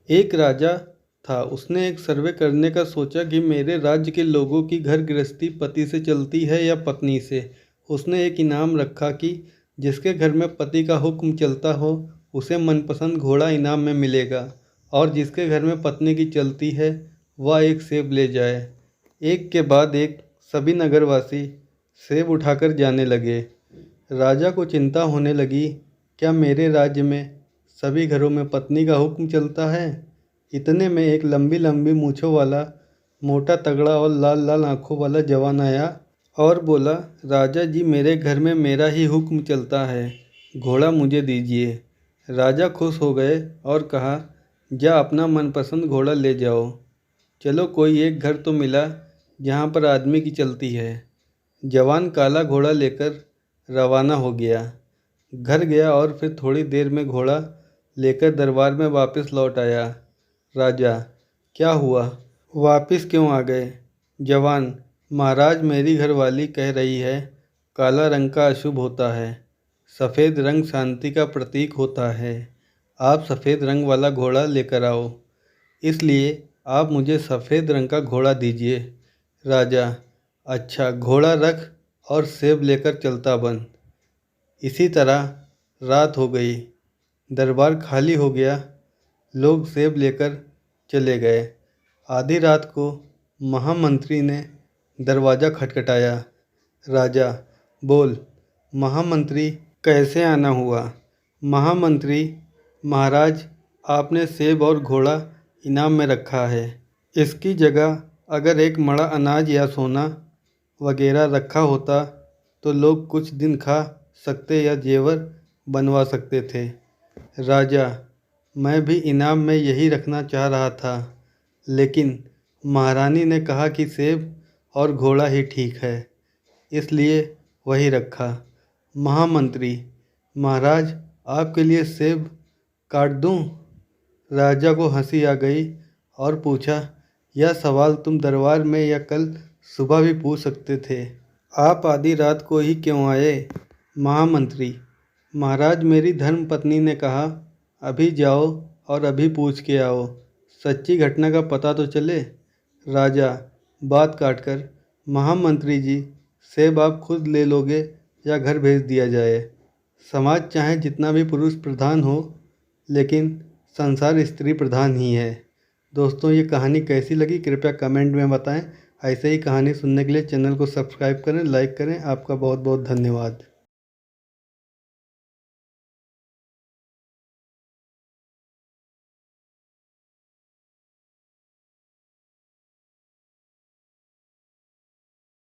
एक राजा था। उसने एक सर्वे करने का सोचा कि मेरे राज्य के लोगों की घर गृहस्थी पति से चलती है या पत्नी से। उसने एक इनाम रखा कि जिसके घर में पति का हुक्म चलता हो उसे मनपसंद घोड़ा इनाम में मिलेगा, और जिसके घर में पत्नी की चलती है वह एक सेब ले जाए। एक के बाद एक सभी नगरवासी सेब उठाकर जाने लगे। राजा को चिंता होने लगी, क्या मेरे राज्य में सभी घरों में पत्नी का हुक्म चलता है? इतने में एक लंबी लंबी मूँछों वाला, मोटा तगड़ा और लाल लाल आंखों वाला जवान आया और बोला, राजा जी, मेरे घर में मेरा ही हुक्म चलता है, घोड़ा मुझे दीजिए। राजा खुश हो गए और कहा, जा अपना मनपसंद घोड़ा ले जाओ। चलो, कोई एक घर तो मिला जहाँ पर आदमी की चलती है। जवान काला घोड़ा लेकर रवाना हो गया। घर गया और फिर थोड़ी देर में घोड़ा लेकर दरबार में वापस लौट आया। राजा, क्या हुआ, वापस क्यों आ गए? जवान, महाराज, मेरी घरवाली कह रही है काला रंग का अशुभ होता है, सफ़ेद रंग शांति का प्रतीक होता है। आप सफ़ेद रंग वाला घोड़ा लेकर आओ, इसलिए आप मुझे सफ़ेद रंग का घोड़ा दीजिए। राजा, अच्छा, घोड़ा रख और सेब लेकर चलता बन। इसी तरह रात हो गई। दरबार खाली हो गया। लोग सेब लेकर चले गए। आधी रात को महामंत्री ने दरवाज़ा खटखटाया। राजा, बोल, महामंत्री, कैसे आना हुआ? महामंत्री, महाराज, आपने सेब और घोड़ा इनाम में रखा है। इसकी जगह अगर एक मड़ा अनाज या सोना वगैरह रखा होता तो लोग कुछ दिन खा सकते या जेवर बनवा सकते थे। राजा, मैं भी इनाम में यही रखना चाह रहा था, लेकिन महारानी ने कहा कि सेब और घोड़ा ही ठीक है, इसलिए वही रखा। महामंत्री, महाराज, आपके लिए सेब काट दूं? राजा को हंसी आ गई और पूछा, यह सवाल तुम दरबार में या कल सुबह भी पूछ सकते थे। आप आधी रात को ही क्यों आए? महामंत्री, महाराज, मेरी धर्म पत्नी ने कहा अभी जाओ और अभी पूछ के आओ, सच्ची घटना का पता तो चले। राजा, बात काटकर, महामंत्री जी, सेब आप खुद ले लोगे या घर भेज दिया जाए? समाज चाहे जितना भी पुरुष प्रधान हो, लेकिन संसार स्त्री प्रधान ही है। दोस्तों, ये कहानी कैसी लगी कृपया कमेंट में बताएं। ऐसे ही कहानी सुनने के लिए चैनल को सब्सक्राइब करें, लाइक करें। आपका बहुत बहुत धन्यवाद।